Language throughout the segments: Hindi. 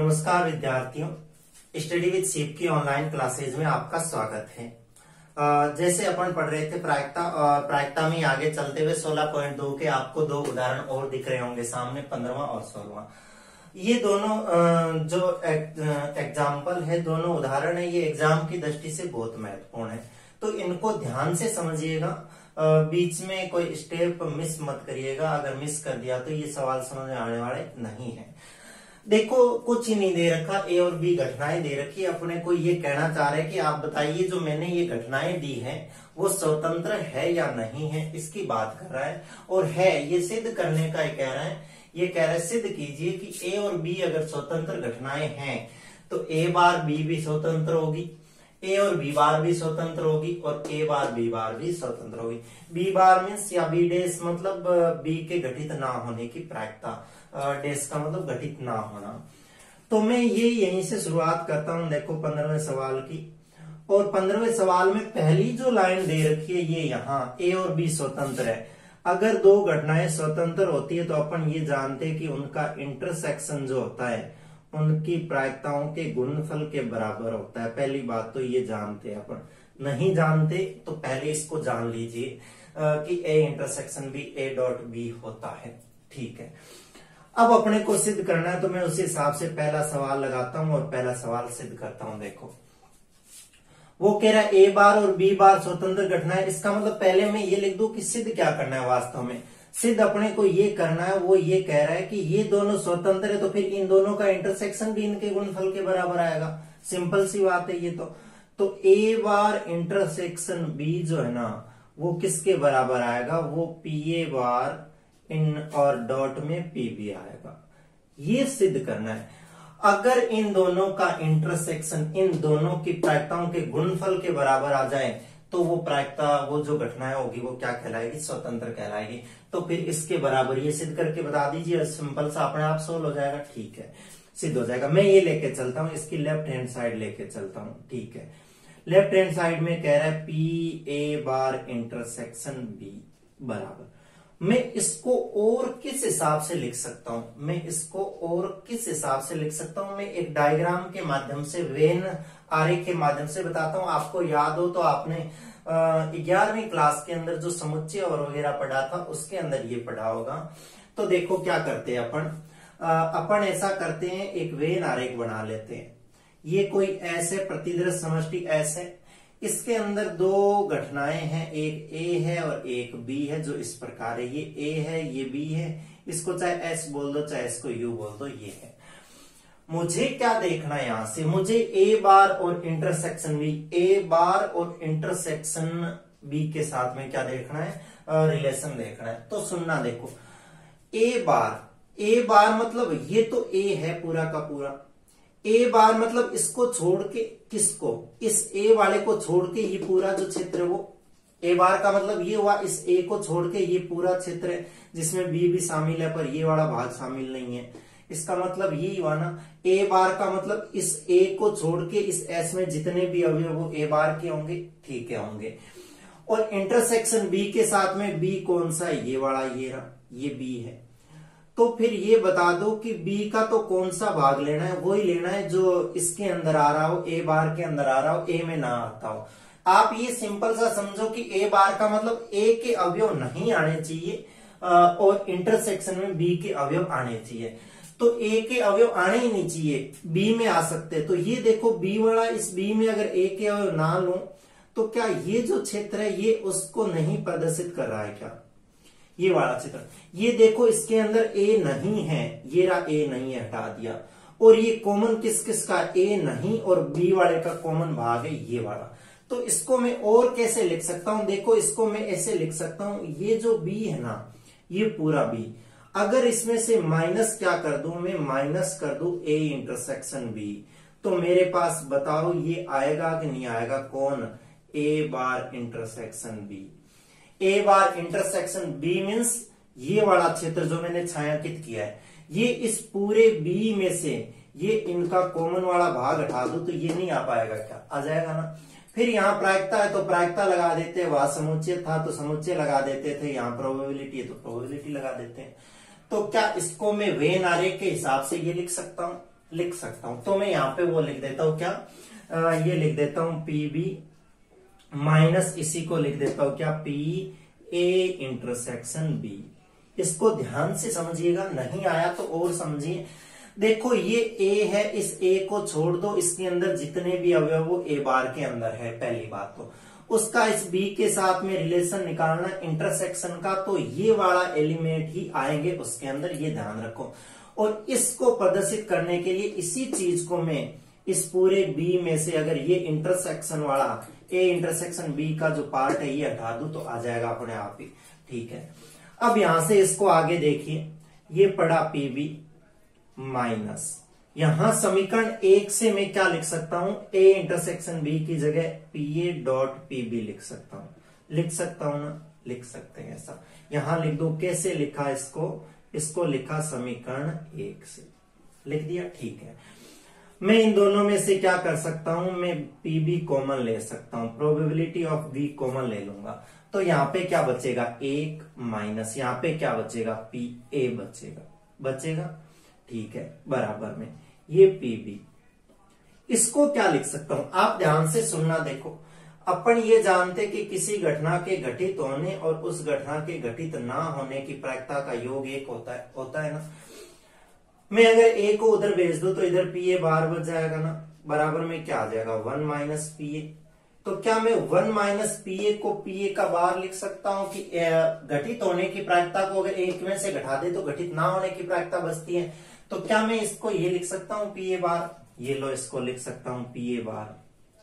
नमस्कार विद्यार्थियों, स्टडी विद शिव की ऑनलाइन क्लासेज में आपका स्वागत है। जैसे अपन पढ़ रहे थे प्रायिकता, और प्रायिकता में आगे चलते हुए 16.2 के आपको दो उदाहरण और दिख रहे होंगे सामने, 15वां और 16वां। ये दोनों जो एग्जाम्पल है, दोनों उदाहरण है, ये एग्जाम की दृष्टि से बहुत महत्वपूर्ण है, तो इनको ध्यान से समझिएगा। बीच में कोई स्टेप मिस मत करिएगा, अगर मिस कर दिया तो ये सवाल समझ में आने वाले नहीं है। देखो, कुछ ही नहीं दे रखा, ए और बी घटनाएं दे रखी, अपने को ये कहना चाह रहे हैं कि आप बताइए जो मैंने ये घटनाएं दी हैं वो स्वतंत्र है या नहीं है, इसकी बात कर रहा है। और है ये सिद्ध करने का कह रहा है, ये कह रहा है सिद्ध कीजिए कि ए और बी अगर स्वतंत्र घटनाएं हैं तो ए बार बी भी स्वतंत्र होगी, ए और बी बार भी स्वतंत्र होगी, और ए बार बी बार भी स्वतंत्र होगी। बी बार मीन्स या बी डेस मतलब बी के घटित ना होने की प्रायिकता, डेस का मतलब घटित ना होना। तो मैं ये यहीं से शुरुआत करता हूं। देखो 15वें सवाल की, और 15वें सवाल में पहली जो लाइन दे रखी है ये यहाँ ए और बी स्वतंत्र है। अगर दो घटनाएं स्वतंत्र होती है तो अपन ये जानते हैं कि उनका इंटरसेक्शन जो होता है उनकी प्रायिकताओं के गुणनफल के बराबर होता है। पहली बात तो ये जानते हैं अपन, नहीं जानते तो पहले इसको जान लीजिए कि ए इंटरसेक्शन भी ए डॉट बी होता है। ठीक है, अब अपने को सिद्ध करना है तो मैं उसी हिसाब से पहला सवाल लगाता हूं और पहला सवाल सिद्ध करता हूं। देखो, वो कह रहा है ए बार और बी बार स्वतंत्र घटना है। इसका मतलब पहले मैं ये लिख दूं कि सिद्ध क्या करना है। वास्तव में सिद्ध अपने को ये करना है, वो ये कह रहा है कि ये दोनों स्वतंत्र है तो फिर इन दोनों का इंटरसेक्शन भी इनके गुणनफल के बराबर आएगा। सिंपल सी बात है ये तो ए बार इंटरसेक्शन बी जो है ना वो किसके बराबर आएगा, वो पी ए बार इन और डॉट में पी भी आएगा। ये सिद्ध करना है। अगर इन दोनों का इंटरसेक्शन इन दोनों की प्रायिकताओं के गुणनफल के बराबर आ जाए तो वो प्रायिकता, वो जो घटनाएं होगी वो क्या कहलाएगी, स्वतंत्र कहलाएगी। तो फिर इसके बराबर ये सिद्ध करके बता दीजिए, सिंपल सा अपने आप सोल्व हो जाएगा। ठीक है, सिद्ध हो जाएगा। मैं ये लेके चलता हूं, इसकी लेफ्ट हैंड साइड लेके चलता हूं। ठीक है, लेफ्ट हैंड साइड में कह रहा है P A bar intersection B बराबर, मैं इसको और किस हिसाब से लिख सकता हूं, मैं इसको और किस हिसाब से लिख सकता हूं। मैं एक डायग्राम के माध्यम से, वेन आरेख के माध्यम से बताता हूं। आपको याद हो तो आपने 11वीं क्लास के अंदर जो समुच्चय और वगैरह पढ़ा था उसके अंदर ये पढ़ा होगा। तो देखो क्या करते हैं अपन ऐसा करते हैं, एक वेन आरेख बना लेते हैं। ये कोई ऐसे प्रतिदृश समष्टि ऐसे, इसके अंदर दो घटनाएं हैं, एक ए है और एक बी है जो इस प्रकार है। ये ए है, ये बी है, इसको चाहे एस बोल दो चाहे इसको यू बोल दो, ये है। मुझे क्या देखना है यहां से, मुझे ए बार और इंटरसेक्शन बी, ए बार और इंटरसेक्शन बी के साथ में क्या देखना है, रिलेशन देखना है। तो सुनना, देखो ए बार मतलब ये तो ए है पूरा का पूरा। ए बार मतलब इसको छोड़ के, किसको, इस ए वाले को छोड़ के ये पूरा जो क्षेत्र है वो ए बार का मतलब ये हुआ। इस ए को छोड़ के ये पूरा क्षेत्र है जिसमें बी भी शामिल है पर ये वाला भाग शामिल नहीं है। इसका मतलब ये हुआ ना, ए बार का मतलब इस ए को छोड़ के इस एस में जितने भी अवयव वो ए बार के होंगे। ठीक है, होंगे। और इंटरसेक्शन बी के साथ में बी कौन सा है, ये वाला, ये बी है। तो फिर ये बता दो कि बी का तो कौन सा भाग लेना है, वही लेना है जो इसके अंदर आ रहा हो, ए बार के अंदर आ रहा हो, ए में ना आता हो। आप ये सिंपल सा समझो कि ए बार का मतलब ए के अवयव नहीं आने चाहिए और इंटरसेक्शन में बी के अवयव आने चाहिए। तो ए के अवयव आने ही नहीं चाहिए, बी में आ सकते। तो ये देखो बी वाला, इस बी में अगर ए के अवयव ना लूं तो क्या ये जो क्षेत्र है ये उसको नहीं प्रदर्शित कर रहा है क्या, ये वाला क्षेत्र। ये देखो इसके अंदर ए नहीं है, ये रहा ए नहीं है, हटा दिया। और ये कॉमन किस किस का, ए नहीं और बी वाले का कॉमन भाग है ये वाला। तो इसको मैं और कैसे लिख सकता हूं, देखो इसको मैं ऐसे लिख सकता हूं, ये जो बी है ना ये पूरा बी, अगर इसमें से माइनस क्या कर दूं, मैं माइनस कर दूं ए इंटरसेक्शन बी, तो मेरे पास बताओ ये आएगा कि नहीं आएगा, कौन, ए बार इंटरसेक्शन बी। ए बार इंटरसेक्शन बी मीन्स ये वाला क्षेत्र जो मैंने छायांकित किया है, ये इस पूरे बी में से ये इनका कॉमन वाला भाग हटा दो तो ये नहीं आ पाएगा क्या, आ जाएगा ना। फिर यहाँ प्रायिकता है तो प्रायिकता लगा देते हैं, वहां समुच्चय था तो समुच्चय लगा देते थे, यहाँ प्रोबेबिलिटी है तो प्रोबेबिलिटी लगा देते हैं। तो क्या इसको मैं वेन आरेख के हिसाब से ये लिख सकता हूं, लिख सकता हूं। तो मैं यहाँ पे वो लिख देता हूं क्या, ये लिख देता हूं पी बी माइनस इसी को लिख देता हूं क्या, पी ए इंटरसेक्शन बी। इसको ध्यान से समझिएगा, नहीं आया तो और समझिए। देखो ये ए है, इस ए को छोड़ दो, इसके अंदर जितने भी अवयव वो ए बार के अंदर है, पहली बात तो उसका इस बी के साथ में रिलेशन निकालना इंटरसेक्शन का, तो ये वाला एलिमेंट ही आएंगे उसके अंदर, ये ध्यान रखो। और इसको प्रदर्शित करने के लिए इसी चीज को मैं इस पूरे बी में से अगर ये इंटरसेक्शन वाला ए इंटरसेक्शन बी का जो पार्ट है ये हटा दूं तो आ जाएगा अपने आप ही, ठीक है। अब यहां से इसको आगे देखिए, ये पड़ा पी बी माइनस, यहां समीकरण 1 से मैं क्या लिख सकता हूं, ए इंटरसेक्शन बी की जगह P A dot P B लिख सकता हूं, लिख सकता हूं ना, लिख सकते हैं ऐसा। यहां लिख दो, कैसे लिखा इसको लिखा समीकरण 1 से, लिख दिया, ठीक है। मैं इन दोनों में से क्या कर सकता हूं, मैं पी बी कॉमन ले सकता हूं, प्रोबेबिलिटी ऑफ बी कॉमन ले लूंगा, तो यहां पे क्या बचेगा 1 माइनस यहां पे क्या बचेगा पी ए बचेगा, ठीक है, बराबर में ये पी बी। इसको क्या लिख सकता हूं, आप ध्यान से सुनना, देखो अपन ये जानते कि किसी घटना के घटित होने और उस घटना के घटित ना होने की प्रायिकता का योग 1 होता है ना। मैं अगर ए को उधर भेज दूं तो इधर पी ए बार बच जाएगा ना, बराबर में क्या आ जाएगा 1 माइनस पी ए। तो क्या मैं 1 माइनस पी ए को पी ए का बार लिख सकता हूं कि घटित होने की प्रायिकता को अगर एक में से घटा दे तो घटित ना होने की प्रायिकता बचती है। तो क्या मैं इसको ये लिख सकता हूं पी ए बार, ये लो इसको लिख सकता हूं पी ए बार,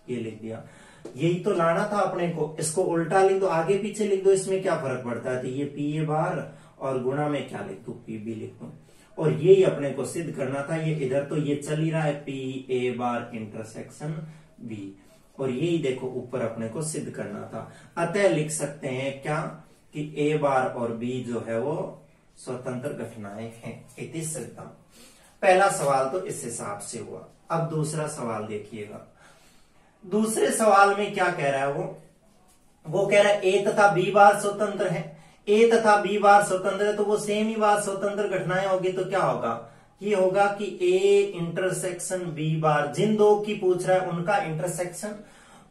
ये लिख दिया। यही तो लाना था अपने को, इसको उल्टा लिख दो, आगे पीछे लिख दो, इसमें क्या फर्क पड़ता है। तो ये पी ए बार और गुणा में क्या लिख दू पी बी लिख दू, और यही अपने को सिद्ध करना था। ये इधर तो ये चल ही रहा है P A bar intersection B, और यही देखो ऊपर अपने को सिद्ध करना था। अतः लिख सकते हैं क्या कि ए बार और बी जो है वो स्वतंत्र घटनाएं हैं, इति सिद्धम। पहला सवाल तो इस हिसाब से हुआ। अब दूसरा सवाल देखिएगा, दूसरे सवाल में क्या कह रहा है वो कह रहा है ए तथा बी बार स्वतंत्र है, ए तथा बी बार स्वतंत्र है तो वो सेम ही बार स्वतंत्र घटनाएं होगी। तो क्या होगा, ये होगा कि ए इंटरसेक्शन बी बार, जिन दो की पूछ रहा है उनका इंटरसेक्शन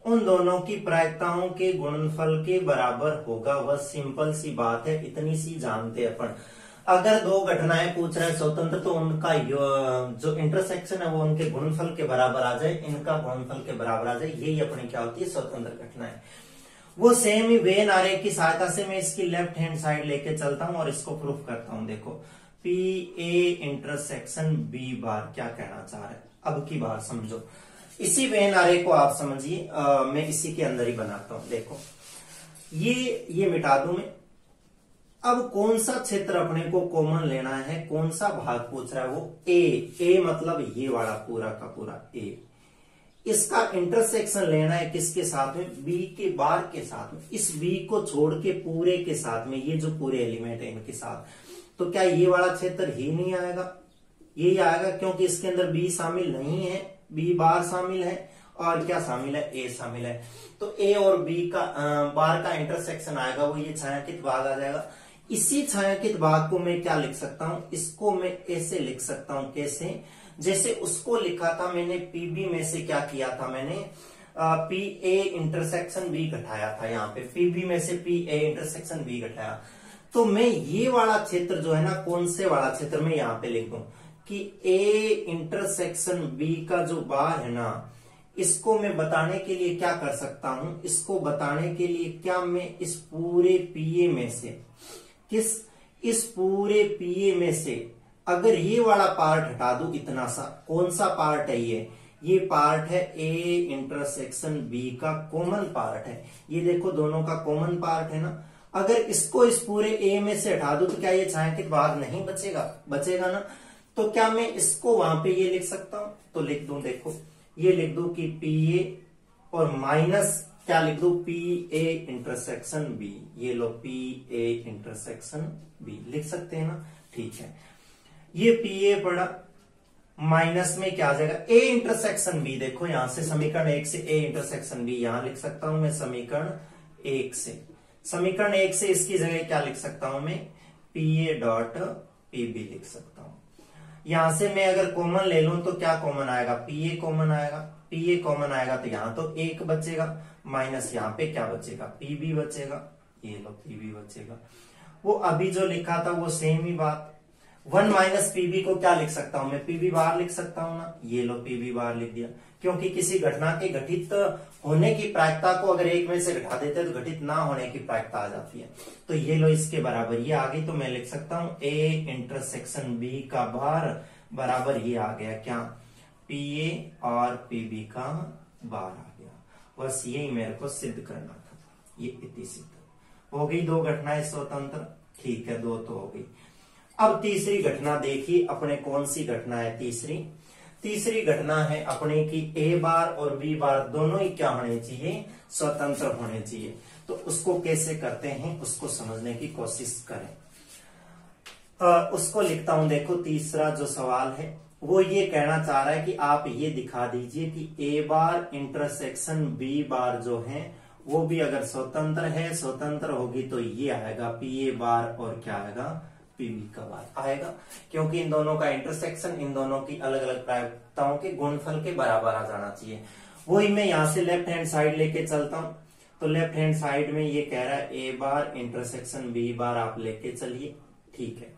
उन दोनों की प्रायिकताओं के गुणनफल के बराबर होगा। वह सिंपल सी बात है, इतनी सी जानते अपन। अगर दो घटनाएं पूछ रहे हैं स्वतंत्र तो उनका जो इंटरसेक्शन है वो उनके गुणनफल के बराबर आ जाए, इनका गुणनफल के बराबर आ जाए, यही अपनी क्या होती है स्वतंत्र घटनाएं। वो सेम ही वेन आरेख की सहायता से मैं इसकी लेफ्ट हैंड साइड लेके चलता हूं और इसको प्रूफ करता हूं। देखो P A intersection B bar क्या कहना चाह रहा है, अब की बार समझो। इसी वेन आरेख को आप समझिए, मैं इसी के अंदर ही बनाता हूं। देखो ये मिटा दूं मैं। अब कौन सा क्षेत्र अपने को कॉमन लेना है, कौन सा भाग पूछ रहा है वो ए मतलब ये वाला पूरा का पूरा ए। इसका इंटरसेक्शन लेना है किसके साथ में, बी के बार के साथ में। इस बी को छोड़ के पूरे के साथ में, ये जो पूरे एलिमेंट है इनके साथ। तो क्या ये वाला क्षेत्र ही नहीं आएगा, यही आएगा, क्योंकि इसके अंदर बी शामिल नहीं है, बी बार शामिल है और क्या शामिल है, ए शामिल है। तो ए और बी का बार का इंटरसेक्शन आएगा, वो ये छायांकित भाग आ जाएगा। इसी छायांकित भाग को मैं क्या लिख सकता हूं, इसको मैं ऐसे लिख सकता हूं, कैसे, जैसे उसको लिखा था मैंने पीबी में से क्या किया था मैंने, पी ए इंटरसेक्शन बी घटाया था। यहाँ पे पीबी में से पी ए इंटरसेक्शन बी घटाया। तो मैं ये वाला क्षेत्र जो है ना, कौन से वाला क्षेत्र में यहाँ पे लिख दूं कि ए इंटरसेक्शन बी का जो बार है ना, इसको मैं बताने के लिए क्या कर सकता हूं, इसको बताने के लिए क्या मैं इस पूरे पीए में से इस पूरे पीए में से अगर ये वाला पार्ट हटा दूं, इतना सा, कौन सा पार्ट है ये पार्ट है ए इंटरसेक्शन बी का कॉमन पार्ट है। ये देखो दोनों का कॉमन पार्ट है ना। अगर इसको इस पूरे ए में से हटा दूं तो क्या ये छायांकित भाग नहीं बचेगा ना। तो क्या मैं इसको वहां पे ये लिख सकता हूं, तो लिख दूं, देखो ये लिख दूं कि पी ए और माइनस क्या लिख दूं, पी ए इंटरसेक्शन बी। ये लो पी ए इंटरसेक्शन बी लिख सकते हैं ना, ठीक है। ये पी ए पड़ा, माइनस में क्या आ जाएगा ए इंटरसेक्शन बी। देखो यहां से समीकरण 1 से ए इंटरसेक्शन बी यहां लिख सकता हूं मैं, समीकरण 1 से इसकी जगह क्या लिख सकता हूं मैं, P A dot P B लिख सकता हूं। यहां से मैं अगर कॉमन ले लूं तो क्या कॉमन आएगा, पी ए कॉमन आएगा, पी ए कॉमन आएगा तो यहाँ तो एक बचेगा, माइनस यहाँ पे क्या बचेगा, पी बी बचेगा, ये लो पी बी बचेगा। वो अभी जो लिखा था वो सेम ही बात, 1 माइनस पीबी को क्या लिख सकता हूं मैं, पीबी बार लिख सकता हूं ना, ये लो पीबी बार लिख दिया, क्योंकि किसी घटना के घटित होने की प्रायिकता को अगर एक में से घटा देते हैं तो घटित ना होने की प्रायिकता आ जाती है। तो ये लो इसके बराबर ये आ गई, तो मैं लिख सकता हूं ए इंटरसेक्शन बी का बार बराबर ये आ गया क्या, पी ए और पीबी का बार आ गया। बस यही मेरे को सिद्ध करना था, ये इतनी सिद्ध हो गई। दो घटनाएं स्वतंत्र, ठीक है, दो तो हो गई। अब तीसरी घटना देखिए अपने, कौन सी घटना है तीसरी घटना है अपने की ए बार और बी बार दोनों ही क्या होने चाहिए, स्वतंत्र होने चाहिए। तो उसको कैसे करते हैं उसको समझने की कोशिश करें। उसको लिखता हूं, देखो तीसरा जो सवाल है वो ये कहना चाह रहा है कि आप ये दिखा दीजिए कि ए बार इंटरसेक्शन बी बार जो है वो भी अगर स्वतंत्र है, स्वतंत्र होगी तो ये आएगा पी ए बार और क्या आएगा, पीबी का बार आएगा, क्योंकि इन दोनों का इंटरसेक्शन इन दोनों की अलग अलग प्रायिकताओं के गुणनफल के बराबर आ जाना चाहिए। वही मैं यहां से लेफ्ट हैंड साइड लेके चलता हूं, तो लेफ्ट हैंड साइड में ये कह रहा है ए बार इंटरसेक्शन बी बार आप लेके चलिए, ठीक है।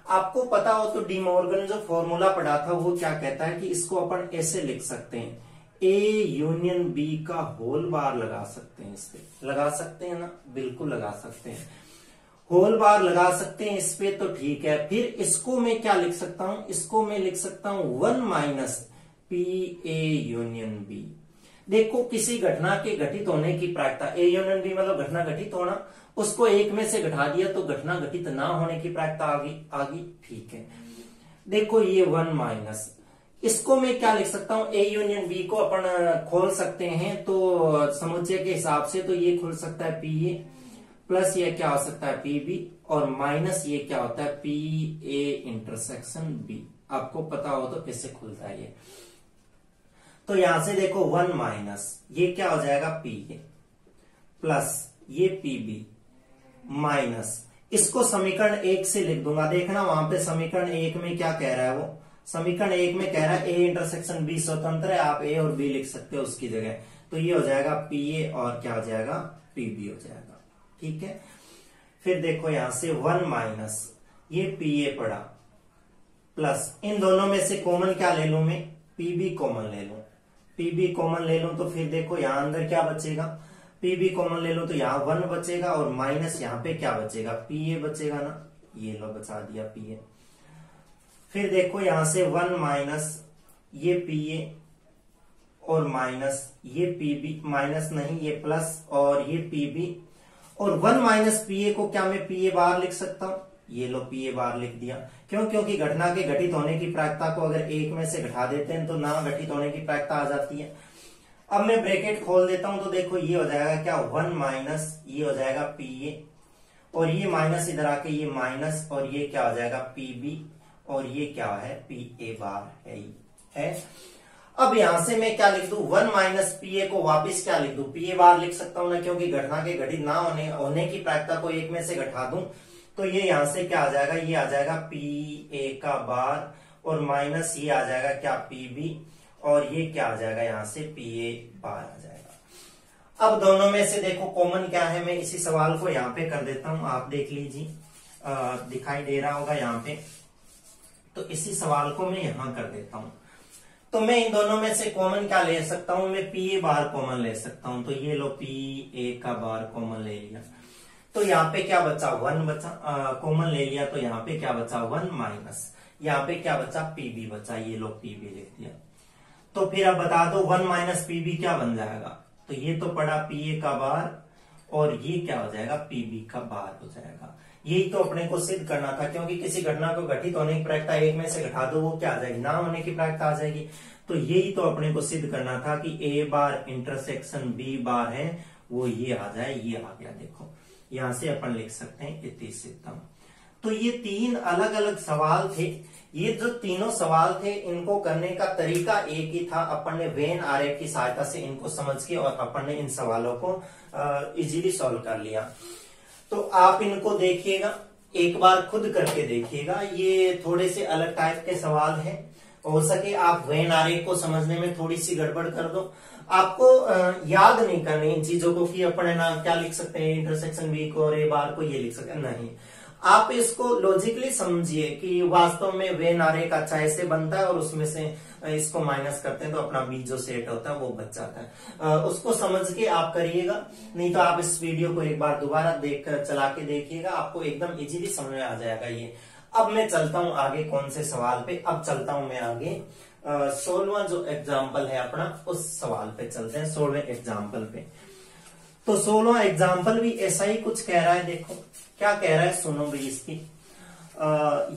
आपको पता हो तो डी मॉर्गन जो फॉर्मूला पढ़ा था वो क्या कहता है कि इसको अपन ऐसे लिख सकते हैं, ए यूनियन बी का होल बार लगा सकते हैं, इस पे लगा सकते हैं ना, बिल्कुल लगा सकते हैं, होल बार लगा सकते हैं इस पे, तो ठीक है। फिर इसको मैं क्या लिख सकता हूं, इसको मैं लिख सकता हूं 1 minus P A union B. देखो किसी घटना के घटित होने की प्रायिकता, ए यूनियन बी मतलब घटना घटित होना, उसको एक में से घटा दिया तो घटना घटित ना होने की प्रायिकता आ गई, ठीक है। देखो ये 1 माइनस, इसको मैं क्या लिख सकता हूं, ए यूनियन बी को अपन खोल सकते हैं तो समुच्चय के हिसाब से, तो ये खुल सकता है पी ए प्लस ये क्या हो सकता है पीबी और माइनस ये क्या होता है पी ए इंटरसेक्शन बी। आपको पता हो तो कैसे खुलता है ये, तो यहां से देखो 1 माइनस ये क्या हो जाएगा पी ए प्लस ये पीबी माइनस, इसको समीकरण 1 से लिख दूंगा। देखना वहां पे समीकरण 1 में क्या कह रहा है, वो समीकरण 1 में कह रहा है ए इंटरसेक्शन बी स्वतंत्र है, आप ए और बी लिख सकते हो उसकी जगह, तो ये हो जाएगा पी ए और क्या हो जाएगा पीबी हो जाएगा, ठीक है। फिर देखो यहां से 1 माइनस ये पी ए पड़ा प्लस इन दोनों में से कॉमन क्या ले लूं मैं, पीबी कॉमन ले लूं, पीबी कॉमन ले लूं तो फिर देखो यहां अंदर क्या बचेगा, पीबी कॉमन ले लूं तो यहां 1 बचेगा और माइनस यहां पे क्या बचेगा पी ए बचेगा ना, ये लो बचा दिया पी ए। फिर देखो यहां से 1 माइनस ये पी ए और माइनस ये पीबी, माइनस नहीं ये प्लस और ये पीबी, और 1 माइनस पी ए को क्या मैं पी ए बार लिख सकता हूं, ये लो पी ए बार लिख दिया, क्यों, क्योंकि घटना के घटित होने की प्रायिकता को अगर एक में से घटा देते हैं तो ना घटित होने की प्रायिकता आ जाती है। अब मैं ब्रैकेट खोल देता हूं तो देखो ये हो जाएगा क्या 1 माइनस ये हो जाएगा पी ए और ये माइनस इधर आके ये माइनस और ये क्या हो जाएगा पीबी और ये क्या है पी ए बार है। अब यहां से मैं क्या लिख दूं, 1 माइनस पी ए को वापिस क्या लिख दूं, पी ए बार लिख सकता हूं ना, क्योंकि घटना के घटित ना होने की प्रायिकता को एक में से घटा दूं तो ये यहां से क्या आ जाएगा, ये आ जाएगा पी ए का बार और माइनस ये आ जाएगा क्या पीबी और ये क्या आ जाएगा यहां से पी ए बार आ जाएगा। अब दोनों में से देखो कॉमन क्या है, मैं इसी सवाल को यहाँ पे कर देता हूं, आप देख लीजिए दिखाई दे रहा होगा यहाँ पे, तो इसी सवाल को मैं यहां कर देता हूं। तो मैं इन दोनों में से कॉमन क्या ले सकता हूं, मैं पी ए बार कॉमन ले सकता हूं, तो ये लो पी ए का बार कॉमन ले लिया तो यहाँ पे क्या बचा 1 बचा, कॉमन ले लिया तो यहाँ पे क्या बचा 1 माइनस, यहाँ पे क्या बचा पीबी बचा, ये लो पीबी लिख दिया। तो फिर अब बता दो 1 माइनस पीबी क्या बन जाएगा, तो ये तो पड़ा पी ए का बार और ये क्या हो जाएगा पीबी का बार हो जाएगा। यही तो अपने को सिद्ध करना था, क्योंकि किसी घटना को घटित होने की प्रायिकता एक में से घटा दो वो क्या आ जाएगी, ना होने की प्रायिकता आ जाएगी। तो यही तो अपने को सिद्ध करना था कि ए बार इंटरसेक्शन बी बार है, वो ये आ जाए, ये आ गया। देखो यहां से अपन लिख सकते हैं इति सिद्धम। तो ये 3 अलग अलग सवाल थे, ये जो तीनों सवाल थे इनको करने का तरीका एक ही था, अपन ने वेन आरेख की सहायता से इनको समझ के और अपन ने इन सवालों को इजीली सॉल्व कर लिया। तो आप इनको देखिएगा, एक बार खुद करके देखिएगा, ये थोड़े से अलग टाइप के सवाल हैं। हो सके आप वेन आरेख को समझने में थोड़ी सी गड़बड़ कर दो। आपको याद नहीं करनी इन चीजों को कि अपन है ना क्या लिख सकते हैं, इंटरसेक्शन बी को और ए बार को ये लिख सकते हैं, नहीं। आप इसको लॉजिकली समझिए कि वास्तव में वेन आरेख अच्छा ऐसे बनता है और उसमें से इसको माइनस करते हैं तो अपना बी जो सेट होता है वो बच जाता है। उसको समझ के आप करिएगा, नहीं तो आप इस वीडियो को एक बार दोबारा देख कर चला के देखिएगा, आपको एकदम इजीली समझ में आ जाएगा ये। अब मैं चलता हूं आगे कौन से सवाल पे, अब चलता हूं मैं आगे 16वां जो एग्जाम्पल है अपना उस सवाल पे चलते हैं, 16वें एग्जाम्पल पे। तो 16वां एग्जाम्पल भी ऐसा ही कुछ कह रहा है। देखो क्या कह रहा है, सुनो भाई इसकी।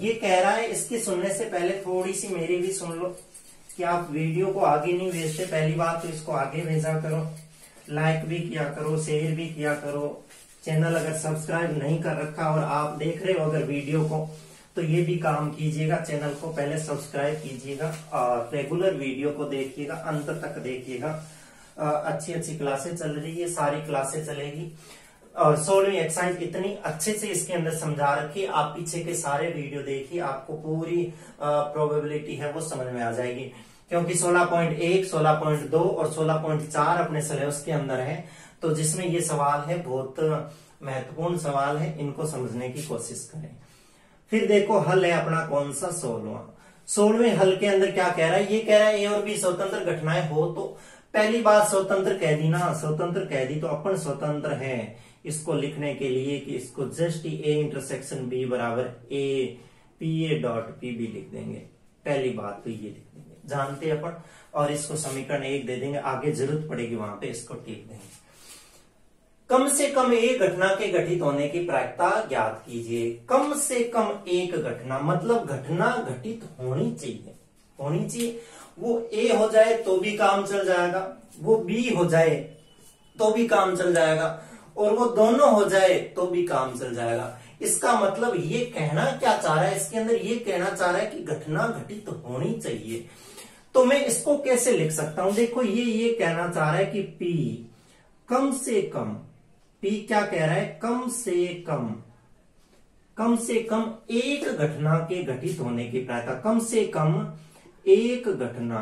ये कह रहा है, इसकी सुनने से पहले थोड़ी सी मेरी भी सुन लो कि आप वीडियो को आगे नहीं भेजते, पहली बात तो इसको आगे भेजा करो, लाइक भी किया करो, शेयर भी किया करो। चैनल अगर सब्सक्राइब नहीं कर रखा और आप देख रहे हो अगर वीडियो को, तो ये भी काम कीजिएगा, चैनल को पहले सब्सक्राइब कीजिएगा और रेगुलर वीडियो को देखिएगा, अंत तक देखिएगा। अच्छी अच्छी क्लासें चल रही है, सारी क्लासें चलेगी। और 16वीं एक्सरसाइज इतनी अच्छे से इसके अंदर समझा रखी, आप पीछे के सारे वीडियो देखिए, आपको पूरी प्रोबेबिलिटी है वो समझ में आ जाएगी। क्योंकि 16.1, 16.2 और 16.4 अपने सिलेबस के अंदर है, तो जिसमें ये सवाल है बहुत महत्वपूर्ण सवाल है, इनको समझने की कोशिश करें। फिर देखो हल है अपना कौन सा, 16वें हल के अंदर क्या कह रहा है, ये कह रहा है ए और बी स्वतंत्र घटनाएं हो तो पहली बात स्वतंत्र कह दी ना, स्वतंत्र कह दी तो अपन स्वतंत्र है इसको लिखने के लिए कि इसको जस्ट ए इंटरसेक्शन बी बराबर A P A dot P B लिख देंगे। पहली बात तो ये लिख देंगे, जानते अपन, और इसको समीकरण 1 दे देंगे, आगे जरूरत पड़ेगी वहां पे इसको टिक देंगे। कम से कम एक घटना के घटित होने की प्रायिकता ज्ञात कीजिए। कम से कम एक घटना मतलब घटना घटित होनी चाहिए, होनी चाहिए। वो ए हो जाए तो भी काम चल जाएगा, वो बी हो जाए तो भी काम चल जाएगा, और वो दोनों हो जाए तो भी काम चल जाएगा। इसका मतलब ये कहना क्या चाह रहा है, इसके अंदर ये कहना चाह रहा है कि घटना घटित होनी चाहिए। तो मैं इसको कैसे लिख सकता हूं, देखो ये कहना चाह रहा है कि P कम से कम, P क्या कह रहा है, कम से कम एक घटना के घटित होने की प्रायिकता, कम से कम एक घटना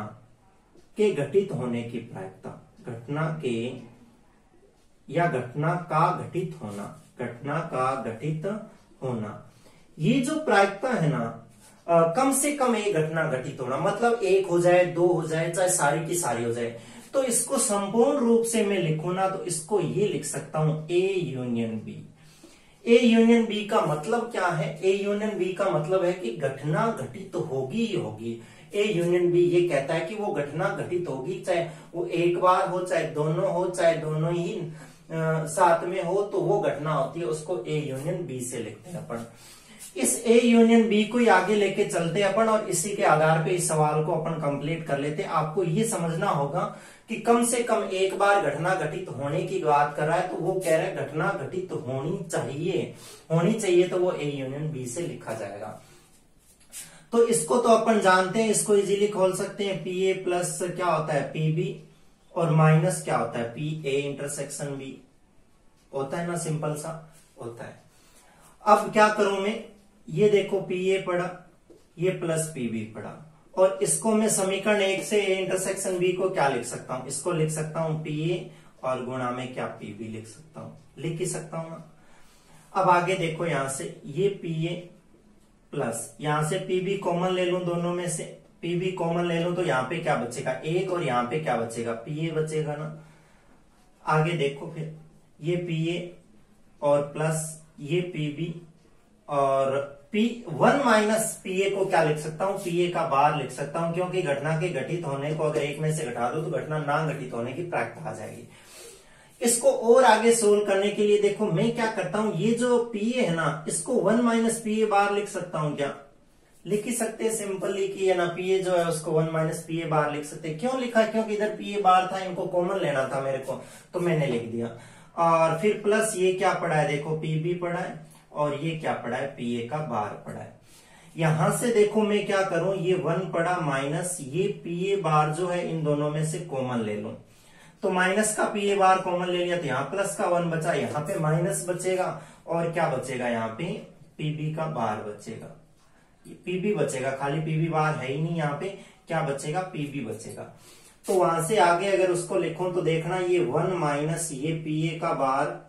के घटित होने की प्रायिकता, घटना के या घटना का घटित होना, घटना का घटित होना, ये जो प्रायिकता है ना, कम से कम एक घटना घटित होना मतलब एक हो जाए, दो हो जाए, चाहे सारी की सारी हो जाए। तो इसको संपूर्ण रूप से मैं लिखूं ना तो इसको ये लिख सकता हूं A union B. A union B का मतलब क्या है, ए यूनियन बी का मतलब है कि घटना घटित तो होगी ही होगी। ए यूनियन बी ये कहता है कि वो घटना घटित होगी, चाहे वो एक बार हो, चाहे दोनों हो, चाहे दोनों ही साथ में हो, तो वो घटना होती है, उसको ए यूनियन बी से लिखते हैं अपन। इस ए यूनियन बी को आगे लेके चलते हैं अपन और इसी के आधार पे इस सवाल को अपन कंप्लीट कर लेते हैं। आपको ये समझना होगा कि कम से कम एक बार घटना घटित होने की बात कर रहा है, तो वो कह रहा है घटना घटित होनी चाहिए, तो वो ए यूनियन बी से लिखा जाएगा। तो इसको तो अपन जानते हैं, इसको इजीली खोल सकते हैं। पी ए प्लस क्या होता है पी बी, और माइनस क्या होता है पी ए इंटरसेक्शन बी, होता है ना, सिंपल सा होता है। अब क्या करूं मैं, ये देखो पी ए पढ़ा, ये प्लस पी बी पढ़ा, और इसको मैं समीकरण 1 से ए इंटरसेक्शन बी को क्या लिख सकता हूं, इसको लिख सकता हूं पी ए और गुणा में क्या पी बी लिख सकता हूं, लिख ही सकता हूं ना। अब आगे देखो यहां से ये पी ए प्लस, यहां से पी बी कॉमन ले लूं, दोनों में से पी बी कॉमन ले लूं तो यहाँ पे क्या बचेगा एक, और यहाँ पे क्या बचेगा पी ए बचेगा ना। आगे देखो फिर ये पी ए और प्लस ये पी बी, और P1 माइनस पी ए को क्या लिख सकता हूं, पी ए का बार लिख सकता हूं, क्योंकि घटना के घटित होने को अगर एक में से घटा दो तो घटना ना घटित होने की प्रायिकता आ जाएगी। इसको और आगे सोल्व करने के लिए देखो मैं क्या करता हूं, ये जो पी ए है ना, इसको 1 माइनस पी ए बार लिख सकता हूं, क्या लिख ही सकते हैं, सिंपली की है ना, पी ए जो है उसको 1 माइनस पी ए बार लिख सकते हैं। क्यों लिखा, क्योंकि इधर पी ए बार था, इनको कॉमन लेना था मेरे को, तो मैंने लिख दिया। और फिर प्लस ये क्या पड़ा है, देखो पी बी पड़ा है, और ये क्या पड़ा है पी ए का बार पड़ा है। यहां से देखो मैं क्या करूं, ये 1 पड़ा माइनस ये पी ए बार जो है इन दोनों में से कॉमन ले लूं, तो माइनस का पी ए बार कॉमन ले लिया तो यहाँ प्लस का 1 बचा, यहाँ पे माइनस बचेगा, और क्या बचेगा यहाँ पे पीबी का बार बचेगा, पीबी बचेगा, खाली पीबी बार है ही नहीं यहाँ पे, क्या बचेगा, पीबी बचेगा। तो वहां से आगे अगर उसको लिखूं तो देखना ये 1 माइनस ये पीए का बार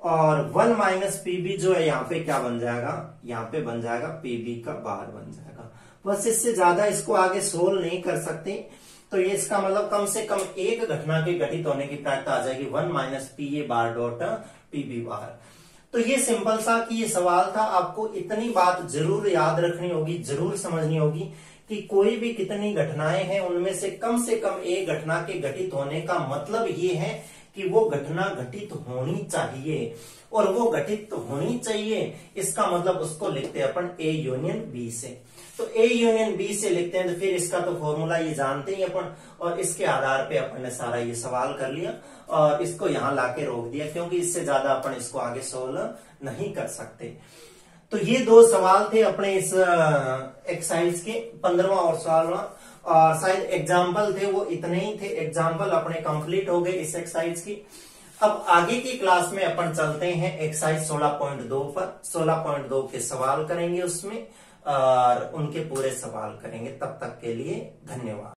और 1 माइनस पीबी जो है यहाँ पे क्या बन जाएगा, यहाँ पे बन जाएगा पीबी का बार बन जाएगा। बस इससे ज्यादा इसको आगे सोल्व नहीं कर सकते। तो ये इसका मतलब कम से कम एक घटना के घटित होने की प्रायिकता आ जाएगी 1 माइनस पीए बार डॉट पीबी बार। तो ये सिंपल सा कि ये सवाल था, आपको इतनी बात जरूर याद रखनी होगी, जरूर समझनी होगी कि कोई भी कितनी घटनाएं हैं उनमें से कम एक घटना के घटित होने का मतलब ये है कि वो घटना घटित होनी चाहिए, और वो घटित होनी चाहिए इसका मतलब उसको लिखते हैं अपन ए यूनियन बी से। तो ए यूनियन बी से लिखते हैं तो फिर इसका तो फॉर्मूला ये जानते ही अपन, और इसके आधार पे अपन ने सारा ये सवाल कर लिया और इसको यहाँ लाके रोक दिया, क्योंकि इससे ज्यादा अपन इसको आगे सोल्व नहीं कर सकते। तो ये दो सवाल थे अपने इस एक्सरसाइज के 15वां और 16वां, और शायद एग्जाम्पल थे वो इतने ही थे, एग्जाम्पल अपने कंप्लीट हो गए इस एक्सरसाइज की। अब आगे की क्लास में अपन चलते हैं एक्सरसाइज 16.2 पर। 16.2 के सवाल करेंगे उसमें और उनके पूरे सवाल करेंगे। तब तक के लिए धन्यवाद।